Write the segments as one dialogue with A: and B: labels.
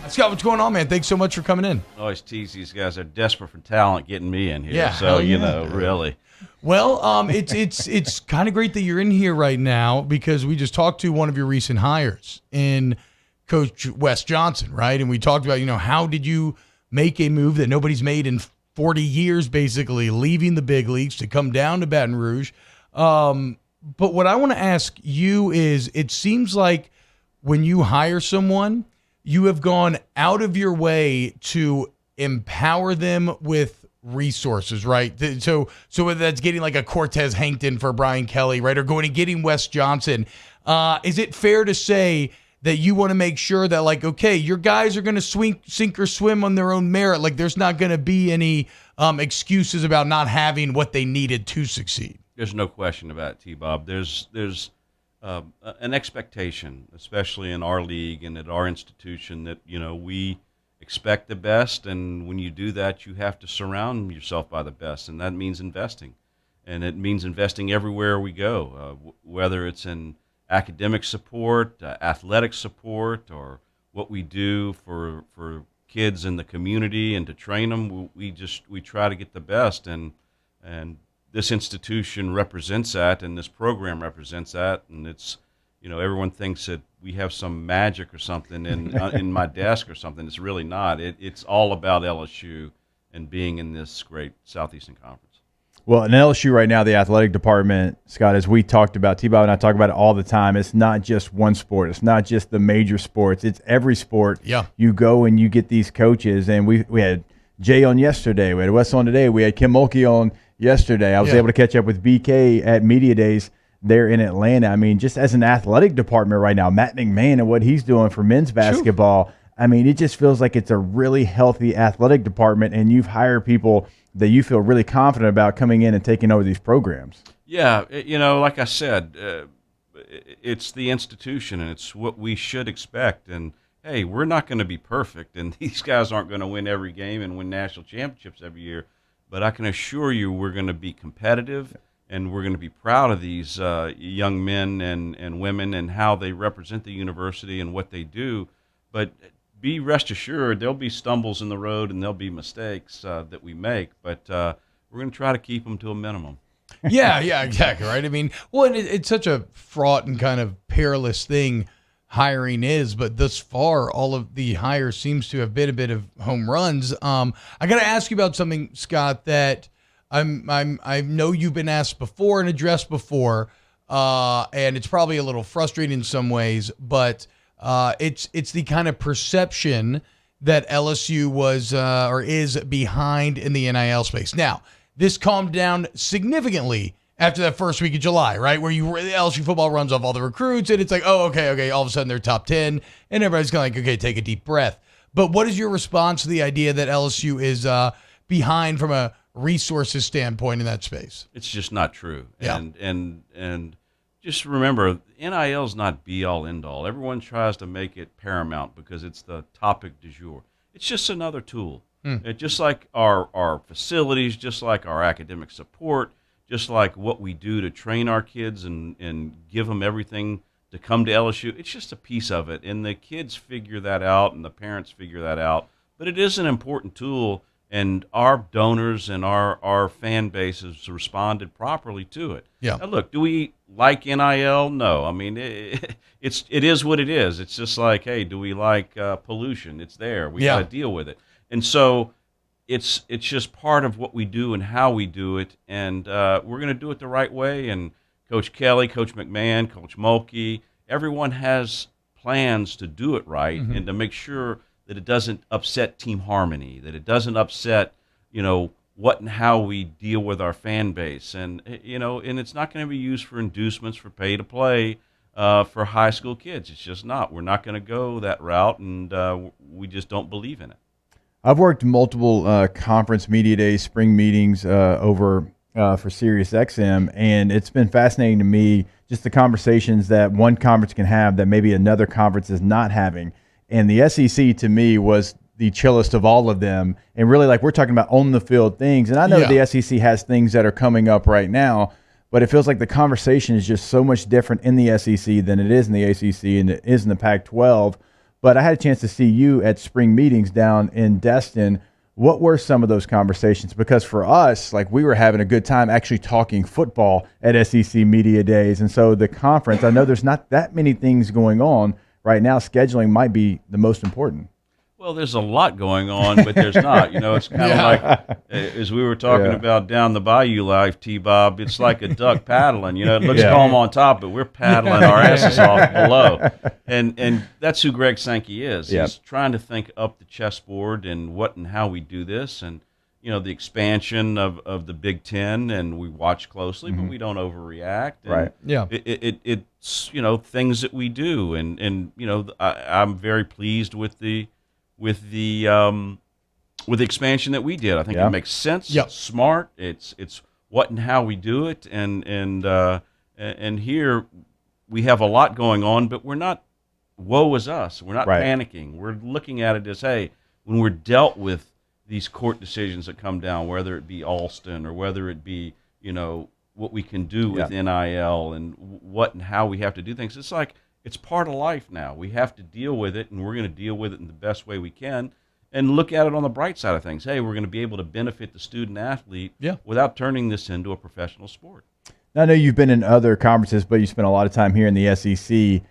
A: Scott, what's going on, man? Thanks so much for coming in.
B: I always tease these guys. They're desperate for talent getting me in here.
A: Yeah,
B: So,
A: yeah.
B: Really.
A: Well, it's kind of great that you're in here right now because we just talked to one of your recent hires in Coach Wes Johnson, right? And we talked about, how did you make a move that nobody's made in 40 years, basically, leaving the big leagues to come down to Baton Rouge. But what I want to ask you is, it seems like when you hire someone, you have gone out of your way to empower them with resources, right? So whether that's getting like a Cortez Hankton for Brian Kelly, right, or going and getting Wes Johnson, is it fair to say that you want to make sure that, like, okay, your guys are going to sink or swim on their own merit? Like, there's not going to be any excuses about not having what they needed to succeed.
B: There's no question about it, T-Bob. There's an expectation, especially in our league and at our institution, that we expect the best, and when you do that, you have to surround yourself by the best, and that means investing, and it means investing everywhere we go, whether it's in academic support, athletic support, or what we do for kids in the community and to train them. We try to get the best, and this institution represents that, and this program represents that, and it's, everyone thinks that we have some magic or something in my desk or something. It's really not. It's all about LSU and being in this great Southeastern Conference.
C: Well, in LSU right now, the athletic department, Scott, as we talked about, T-Bob and I talk about it all the time, it's not just one sport. It's not just the major sports. It's every sport.
A: Yeah.
C: You go and you get these coaches, and we had Jay on yesterday. We had Wes on today. We had Kim Mulkey on yesterday. I was able to catch up with BK at Media Days there in Atlanta. I mean, just as an athletic department right now, Matt McMahon and what he's doing for men's basketball, I mean, it just feels like it's a really healthy athletic department, and you've hired people that you feel really confident about coming in and taking over these programs.
B: Yeah, like I said, it's the institution, and it's what we should expect. And, hey, we're not going to be perfect, and these guys aren't going to win every game and win national championships every year. But I can assure you we're going to be competitive, and we're going to be proud of these young men and women and how they represent the university and what they do. But be rest assured there'll be stumbles in the road and there'll be mistakes that we make, but we're going to try to keep them to a minimum.
A: Yeah, exactly, right? I mean, well, and it's such a fraught and kind of perilous thing hiring is, but thus far, all of the hires seems to have been a bit of home runs. I got to ask you about something, Scott, that I know you've been asked before and addressed before, and it's probably a little frustrating in some ways, but it's the kind of perception that LSU was or is behind in the NIL space. Now, this calmed down significantly after that first week of July, right, where LSU football runs off all the recruits, and it's like, oh, okay, all of a sudden they're top 10, and everybody's kind of like, okay, take a deep breath. But what is your response to the idea that LSU is behind from a resources standpoint in that space?
B: It's just not true.
A: Yeah.
B: And just remember, NIL is not be-all, end-all. Everyone tries to make it paramount because it's the topic du jour. It's just another tool. Just like our facilities, just like our academic support, just like what we do to train our kids and give them everything to come to LSU. It's just a piece of it, and the kids figure that out and the parents figure that out. But it is an important tool, and our donors and our fan base has responded properly to it.
A: Yeah.
B: Now, look, do we like NIL? No. I mean, it is what it is. It's just like, hey, do we like pollution? It's there. We got to deal with it. And so it's just part of what we do and how we do it, and we're going to do it the right way. And Coach Kelly, Coach McMahon, Coach Mulkey, everyone has plans to do it right and to make sure that it doesn't upset team harmony, that it doesn't upset, what and how we deal with our fan base. And, and it's not going to be used for inducements for pay to play for high school kids. It's just not. We're not going to go that route, and we just don't believe in it.
C: I've worked multiple conference media days, spring meetings over for SiriusXM, and it's been fascinating to me just the conversations that one conference can have that maybe another conference is not having. And the SEC to me was the chillest of all of them, and really, like, we're talking about on the field things. And I know the SEC has things that are coming up right now, But it feels like the conversation is just so much different in the SEC than it is in the ACC and it is in the Pac-12. But I had a chance to see you at spring meetings down in Destin. What were some of those conversations? Because for us, like, we were having a good time actually talking football at SEC Media Days. And so the conference, I know there's not that many things going on right now. Scheduling might be the most important.
B: Well, there's a lot going on, but there's not. It's kind of like, as we were talking about down the Bayou life, T-Bob, it's like a duck paddling. It looks calm on top, but we're paddling our asses off below. And that's who Greg Sankey is.
C: Yep.
B: He's trying to think up the chessboard and what and how we do this. And, the expansion of the Big Ten, and we watch closely, but we don't overreact. And
C: Right.
A: Yeah.
B: It's, things that we do. And I'm very pleased with the expansion that we did. I think it makes sense.
A: Yep.
B: It's smart. It's what and how we do it. And here we have a lot going on, but we're not, woe is us. We're not panicking. We're looking at it as, hey, when we're dealt with these court decisions that come down, whether it be Alston or whether it be, what we can do with NIL and what and how we have to do things. It's like, it's part of life now. We have to deal with it, and we're going to deal with it in the best way we can and look at it on the bright side of things. Hey, we're going to be able to benefit the student-athlete without turning this into a professional sport.
C: Now, I know you've been in other conferences, but you spent a lot of time here in the SEC.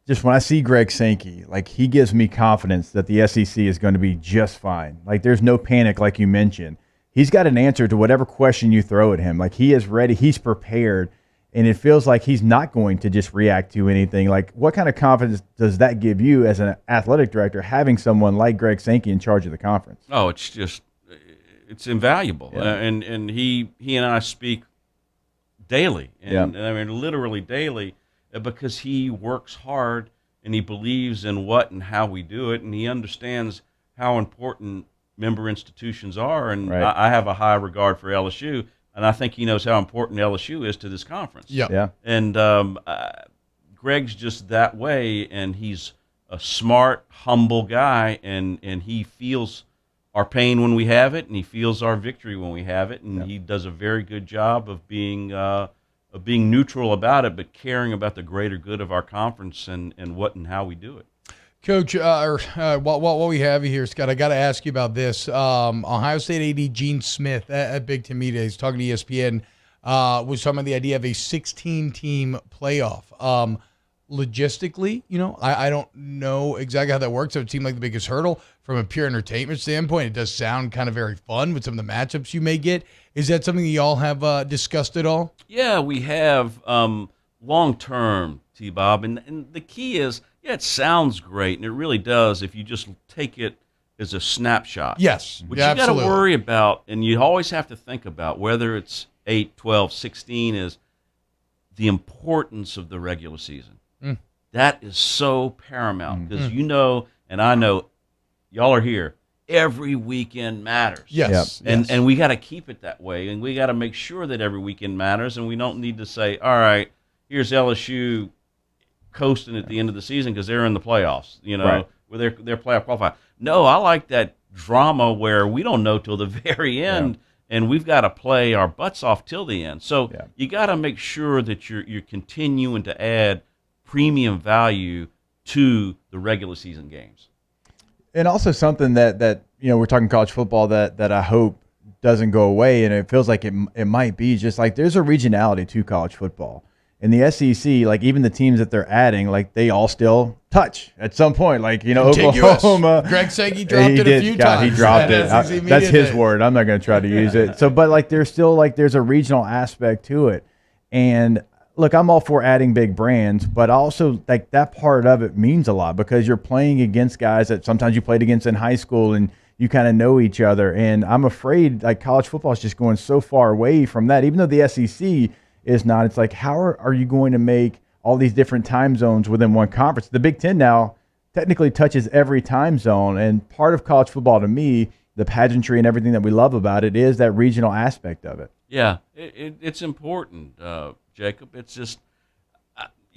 C: Just when I see Greg Sankey, like, he gives me confidence that the SEC is going to be just fine. Like, there's no panic like you mentioned. He's got an answer to whatever question you throw at him. Like, he is ready. He's prepared. And it feels like he's not going to just react to anything. Like, what kind of confidence does that give you as an athletic director, having someone like Greg Sankey in charge of the conference?
B: Oh, it's invaluable.
C: Yeah.
B: And he and I speak daily, and I mean literally daily, because he works hard and he believes in what and how we do it, and he understands how important member institutions are. And I have a high regard for LSU. And I think he knows how important LSU is to this conference.
A: Yeah.
B: And Greg's just that way, and he's a smart, humble guy, and he feels our pain when we have it, and he feels our victory when we have it, and he does a very good job of being neutral about it, but caring about the greater good of our conference and what and how we do it.
A: Coach, while we have you here, Scott, I got to ask you about this. Ohio State AD Gene Smith at Big Ten Media Days, talking to ESPN, was talking about the idea of a 16-team playoff. Logistically, I don't know exactly how that works. It would seem like the biggest hurdle from a pure entertainment standpoint. It does sound kind of very fun with some of the matchups you may get. Is that something that y'all have discussed at all?
B: Yeah, we have long-term, T-Bob, and the key is, it sounds great, and it really does if you just take it as a snapshot.
A: Yes.
B: What you got to worry about, and you always have to think about, whether it's 8, 12, 16, is the importance of the regular season. That is so paramount because and I know, y'all are here, every weekend matters.
A: Yes.
B: And we got to keep it that way, and we got to make sure that every weekend matters, and we don't need to say, all right, here's LSU coasting at the end of the season because they're in the playoffs, where they're playoff qualified. No, I like that drama where we don't know till the very end, and we've got to play our butts off till the end. So you got to make sure that you're continuing to add premium value to the regular season games.
C: And also something that we're talking college football that I hope doesn't go away, and it feels like it might be just like there's a regionality to college football. In the SEC, like, even the teams that they're adding, like, they all still touch at some point. Like, Oklahoma.
A: Greg Sankey dropped it a few times.
C: He dropped it. That's his word. I'm not going to try to use it. So, but like, there's still there's a regional aspect to it. And look, I'm all for adding big brands, but also like that part of it means a lot because you're playing against guys that sometimes you played against in high school and you kind of know each other. And I'm afraid like college football is just going so far away from that, even though the SEC is not. It's like, how are you going to make all these different time zones within one conference? The Big Ten now technically touches every time zone, and part of college football to me, the pageantry and everything that we love about it is that regional aspect of it.
B: Yeah, it's important, Jacob. It's just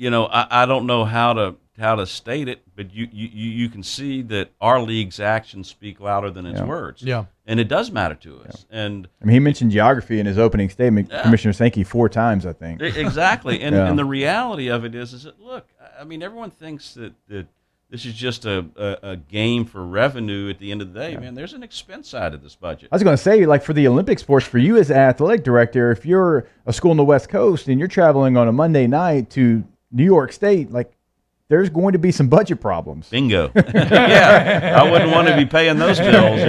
B: I don't know how to state it, but you can see that our league's actions speak louder than its words.
A: Yeah.
B: And it does matter to us. Yeah. And
C: I mean, he mentioned geography in his opening statement, Commissioner Sankey, 4 times, I think.
B: Exactly. And the reality of it is that, look, I mean, everyone thinks that this is just a game for revenue at the end of the day. Man, there's an expense side of this budget.
C: I was going to say, like, for the Olympic sports, for you as an athletic director, if you're a school on the West Coast and you're traveling on a Monday night to New York State, like, there's going to be some budget problems.
B: Bingo. Yeah, I wouldn't want to be paying those bills.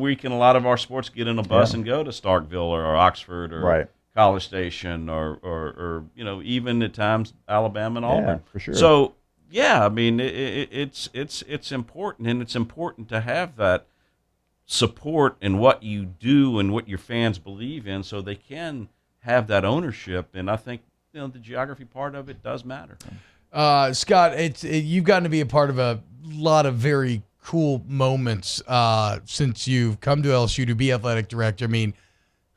B: We can, a lot of our sports get in a bus and go to Starkville or Oxford or College Station or even at times Alabama and Auburn.
C: For sure.
B: So I mean it's important, and it's important to have that support in what you do and what your fans believe in, so they can have that ownership. And I think the geography part of it does matter.
A: Scott, you've gotten to be a part of a lot of very cool moments since you've come to LSU to be athletic director. I mean,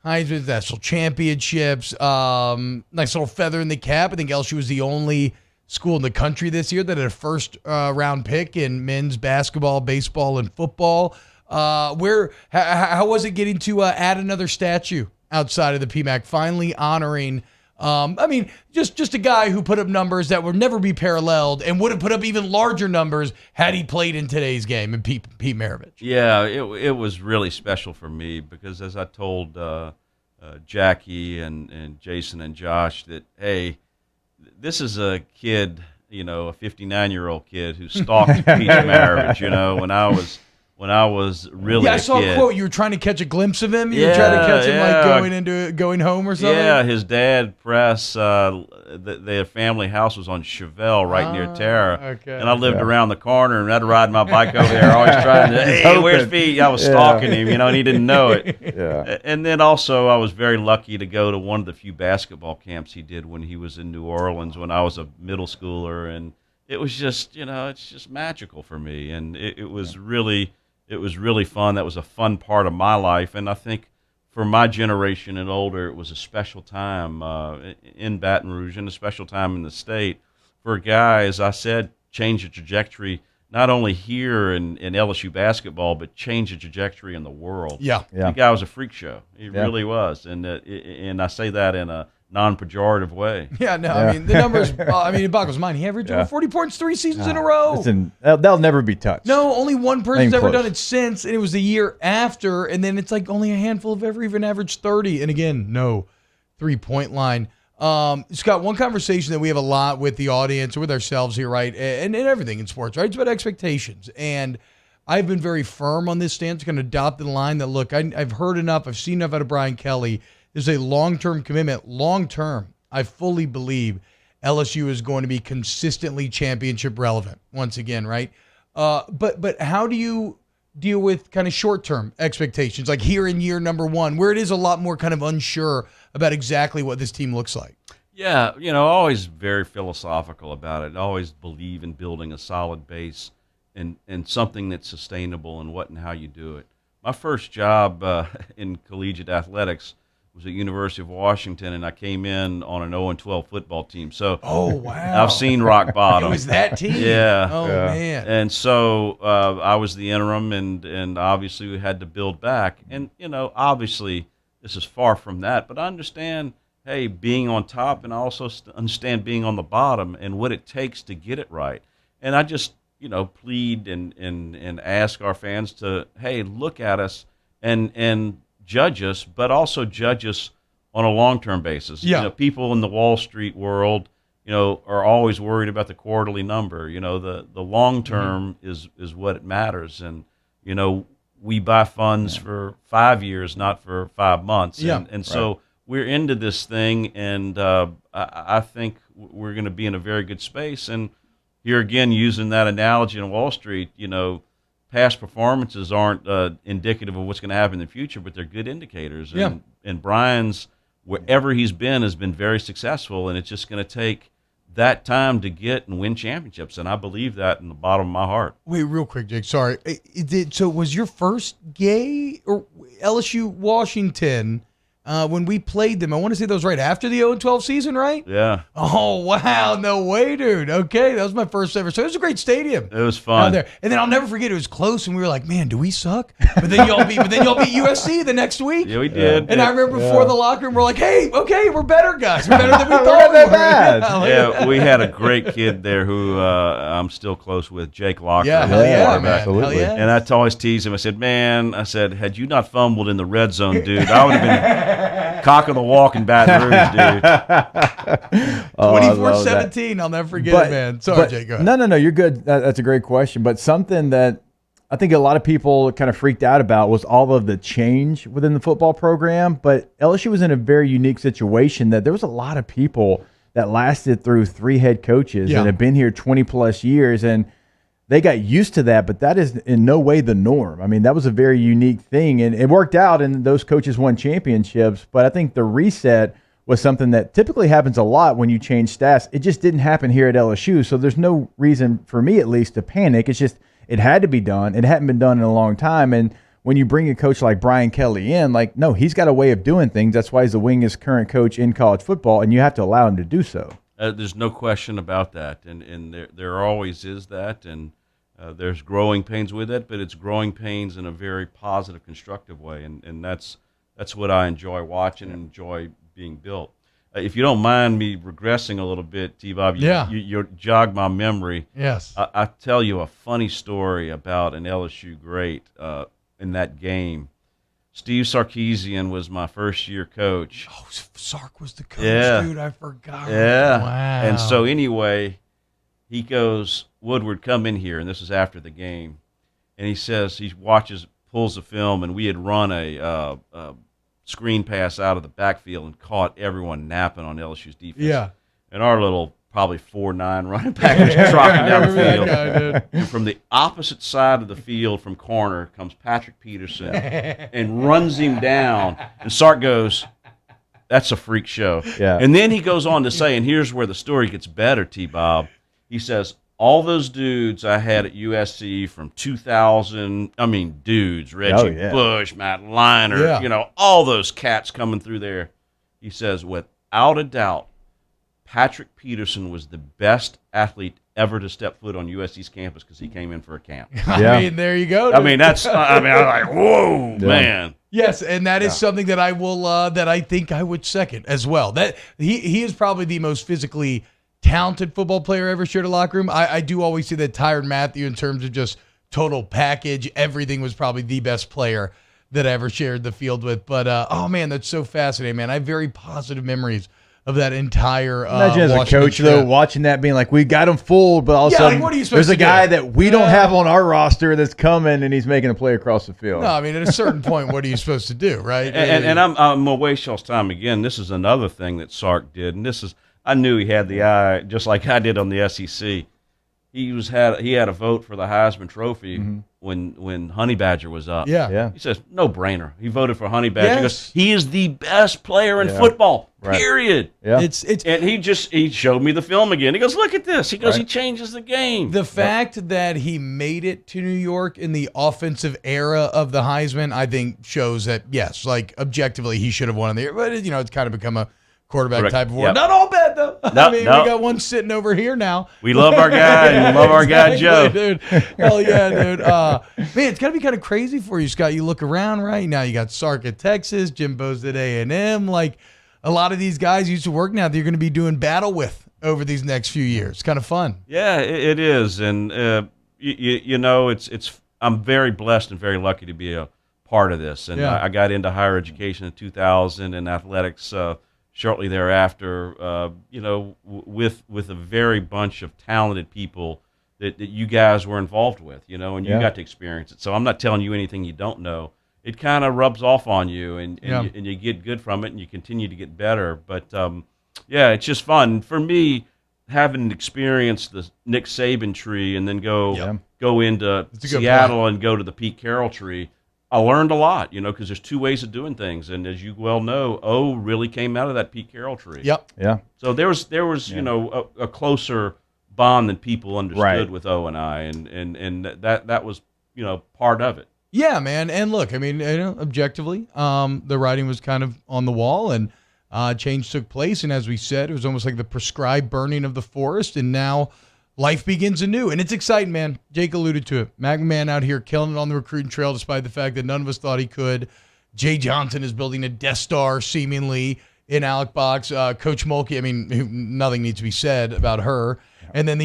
A: Heisman National Championships, nice little feather in the cap. I think LSU was the only school in the country this year that had a first round pick in men's basketball, baseball, and football. How was it getting to add another statue outside of the PMAC, finally honoring just a guy who put up numbers that would never be paralleled and would have put up even larger numbers had he played in today's game, and Pete Maravich.
B: Yeah, it was really special for me because, as I told Jackie and Jason and Josh, that, hey, this is a kid, a 59-year-old kid who stalked Pete Maravich, when I was really a kid.
A: Yeah, I saw a quote. You were trying to catch a glimpse of him? You were trying to catch him, like, going home or something?
B: Yeah, his dad, Press, their family house was on Chevelle right near Tara. Okay. And I lived around the corner, and I'd ride my bike over there, always trying to, hey, where's Pete? I was stalking him, and he didn't know it. Yeah. And then also I was very lucky to go to one of the few basketball camps he did when he was in New Orleans when I was a middle schooler. And it was just, it's just magical for me. And it was really... It was really fun. That was a fun part of my life. And I think for my generation and older, it was a special time in Baton Rouge and a special time in the state for a guy, as I said, change the trajectory, not only here in LSU basketball, but change the trajectory in the world.
A: Yeah.
B: The guy was a freak show. He really was. And I say that in a non-pejorative way.
A: Yeah, no, I mean, the numbers, it boggles my mind. He averaged over 40 points 3 seasons in a row.
C: Listen, that'll never be touched.
A: No, only one person's ever done it since, and it was the year after, and then it's like only a handful have ever even averaged 30. And again, no 3-point line. Scott, one conversation that we have a lot with the audience, or with ourselves here, right, and everything in sports, right, it's about expectations. And I've been very firm on this stance, kind of adopted the line that, look, I've heard enough, I've seen enough out of Brian Kelly. There's a long-term commitment. Long-term, I fully believe LSU is going to be consistently championship relevant once again, right? But how do you deal with kind of short-term expectations, like here in year number 1, where it is a lot more kind of unsure about exactly what this team looks like?
B: Yeah, always very philosophical about it. I always believe in building a solid base and something that's sustainable in what and how you do it. My first job in collegiate athletics was at University of Washington, and I came in on an 0-12 football team. So,
A: oh wow,
B: I've seen rock bottom.
A: It was that team.
B: Yeah.
A: Oh man.
B: And so I was the interim, and obviously we had to build back. And obviously this is far from that, but I understand, hey, being on top, and I also understand being on the bottom and what it takes to get it right. And I just plead and ask our fans to, hey, look at us and judge us, but also judge us on a long-term basis.
A: Yeah.
B: People in the Wall Street world, are always worried about the quarterly number. The long-term is what it matters. And, we buy funds for 5 years, not for 5 months.
A: Yeah.
B: And so we're into this thing, and I think we're going to be in a very good space. And here again, using that analogy in Wall Street, past performances aren't indicative of what's going to happen in the future, but they're good indicators. And Brian's, wherever he's been, has been very successful, and it's just going to take that time to get and win championships. And I believe that in the bottom of my heart.
A: Wait, real quick, Jake. Sorry. So was your first gay or LSU Washington? when we played them. I want to say that was right after the 0-12 season, right?
B: Yeah.
A: Oh, wow. No way, dude. Okay. That was my first ever. So it was a great stadium.
B: It was fun.
A: Down there. And then I'll never forget, it was close, and we were like, man, do we suck? But then y'all beat USC the next week.
B: Yeah, we did.
A: And I remember before the locker room, we're like, hey, okay, we're better, guys. We're better than we
C: We're
A: thought we
C: not
A: were.
C: that bad.
B: Yeah, we had a great kid there who I'm still close with, Jake Locker.
A: Yeah, hell
C: Yeah,
A: yeah, man.
C: absolutely.
A: Hell yeah.
B: And I always tease him. I said, man, had you not fumbled in the red zone, dude, I would have been cock of the walk in Baton Rouge, dude.
A: 24-17. I'll never forget it, man. Sorry, Jake. Go ahead.
C: No, you're good. That's a great question. But something that I think a lot of people kind of freaked out about was all of the change within the football program. But LSU was in a very unique situation that there was a lot of people that lasted through 3 head coaches and have been here 20 plus years, and they got used to that. But that is in no way the norm. I mean, that was a very unique thing, and it worked out, and those coaches won championships. But I think the reset was something that typically happens a lot when you change staffs. It just didn't happen here at LSU, so there's no reason for me, at least, to panic. It's just it had to be done. It hadn't been done in a long time, and when you bring a coach like Brian Kelly in, like, no, he's got a way of doing things. That's why he's the winningest current coach in college football, and you have to allow him to do so.
B: There's no question about that, and there always is that, and there's growing pains with it, but it's growing pains in a very positive, constructive way, and that's what I enjoy watching and enjoy being built. If you don't mind me regressing a little bit, T-Bob, you jogged my memory.
A: Yes.
B: I tell you a funny story about an LSU great in that game. Steve Sarkisian was my first-year coach.
A: Oh, Sark was the coach, dude. I forgot.
B: Yeah.
A: Wow.
B: And so anyway, he goes, Woodward, come in here, and this is after the game. And he says, pulls the film, and we had run a screen pass out of the backfield and caught everyone napping on LSU's defense.
A: Yeah.
B: And our little probably 4'9" running back was trotting down the field. And from the opposite side of the field from corner comes Patrick Peterson and runs him down. And Sark goes, that's a freak show.
C: Yeah.
B: And then he goes on to say, and here's where the story gets better, T-Bob. He says, all those dudes I had at USC from 2000, dudes, Reggie Bush, Matt Leinart, all those cats coming through there. He says, without a doubt, Patrick Peterson was the best athlete ever to step foot on USC's campus because he came in for a camp.
A: I mean, there you go.
B: I was like, whoa, man.
A: Yes, and that is something that I will, that I think I would second as well. That he is probably the most physically talented football player ever shared a locker room. I do always see that Tyrann Mathieu in terms of just total package. Everything was probably the best player that I ever shared the field with. But, oh, man, that's so fascinating, man. I have very positive memories of that entire
C: Imagine as a
A: Washington
C: coach,
A: trip.
C: though, watching that being like, we got him fooled, but all of a sudden
A: what are you supposed
C: there's a
A: to
C: guy
A: do?
C: that we don't have on our roster that's coming, and he's making a play across the field.
A: No, I mean, at a certain point, what are you supposed to do, right?
B: And I'm going to waste y'all's time again. This is another thing that Sark did, and I knew he had the eye, just like I did on the SEC. He had a vote for the Heisman Trophy when Honey Badger was up.
A: Yeah.
B: He says, no brainer. He voted for Honey Badger.
A: Yes.
B: He goes, he is the best player in football, period.
C: Yeah.
A: It's
B: And he showed me the film again. He goes, look at this. He goes, he changes the game.
A: the fact that he made it to New York in the offensive era of the Heisman, I think shows that, yes, like objectively he should have won in the year. But, it's kind of become a quarterback
B: Correct.
A: type of war.
B: Yep.
A: Not all bad, though.
B: No,
A: we
B: no.
A: got one sitting over here now.
B: We love our guy, and we love our guy, Joe.
A: Dude. Hell yeah, dude. Man, it's got to be kind of crazy for you, Scott. You look around right now. You got Sark at Texas, Jimbo's at A&M. Like, a lot of these guys used to work now that you're going to be doing battle with over these next few years. It's kind of fun.
B: Yeah, it is. And, it's I'm very blessed and very lucky to be a part of this. And I got into higher education in 2000 and athletics shortly thereafter, with a very bunch of talented people that you guys were involved with, and you got to experience it. So I'm not telling you anything you don't know. It kind of rubs off on you, and you get good from it, and you continue to get better. But, it's just fun. For me, having experienced the Nick Saban tree and then go into Seattle and go to the Pete Carroll tree, I learned a lot, because there's two ways of doing things, and as you well know, O really came out of that Pete Carroll tree.
A: Yep.
C: Yeah.
B: So there was a closer bond than people understood with O and I, and that was part of it.
A: Yeah, man. And look, I mean, objectively, the writing was kind of on the wall, and change took place. And as we said, it was almost like the prescribed burning of the forest. And now life begins anew. And it's exciting, man. Jake alluded to it. Mac Man out here killing it on the recruiting trail, despite the fact that none of us thought he could. Jay Johnson is building a Death Star, seemingly, in Alec Box. Coach Mulkey, I mean, nothing needs to be said about her. And then the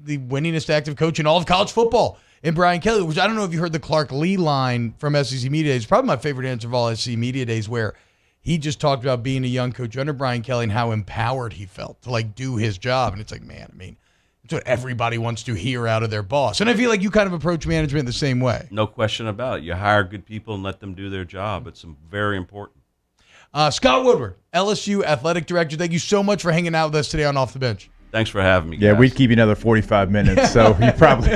A: winningest active coach in all of college football, in Brian Kelly, which I don't know if you heard the Clark Lee line from SEC Media Days. Probably my favorite answer of all SEC Media Days, where he just talked about being a young coach under Brian Kelly and how empowered he felt to like do his job. And it's like, man, I mean, it's what everybody wants to hear out of their boss. And I feel like you kind of approach management the same way.
B: No question about it. You hire good people and let them do their job. It's very important.
A: Scott Woodward, LSU Athletic Director, thank you so much for hanging out with us today on Off the Bench.
B: Thanks for having me, guys.
C: Yeah, we'd keep you another 45 minutes, so you probably...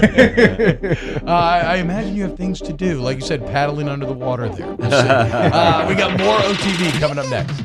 A: I imagine you have things to do. Like you said, paddling under the water there. We got more OTV coming up next.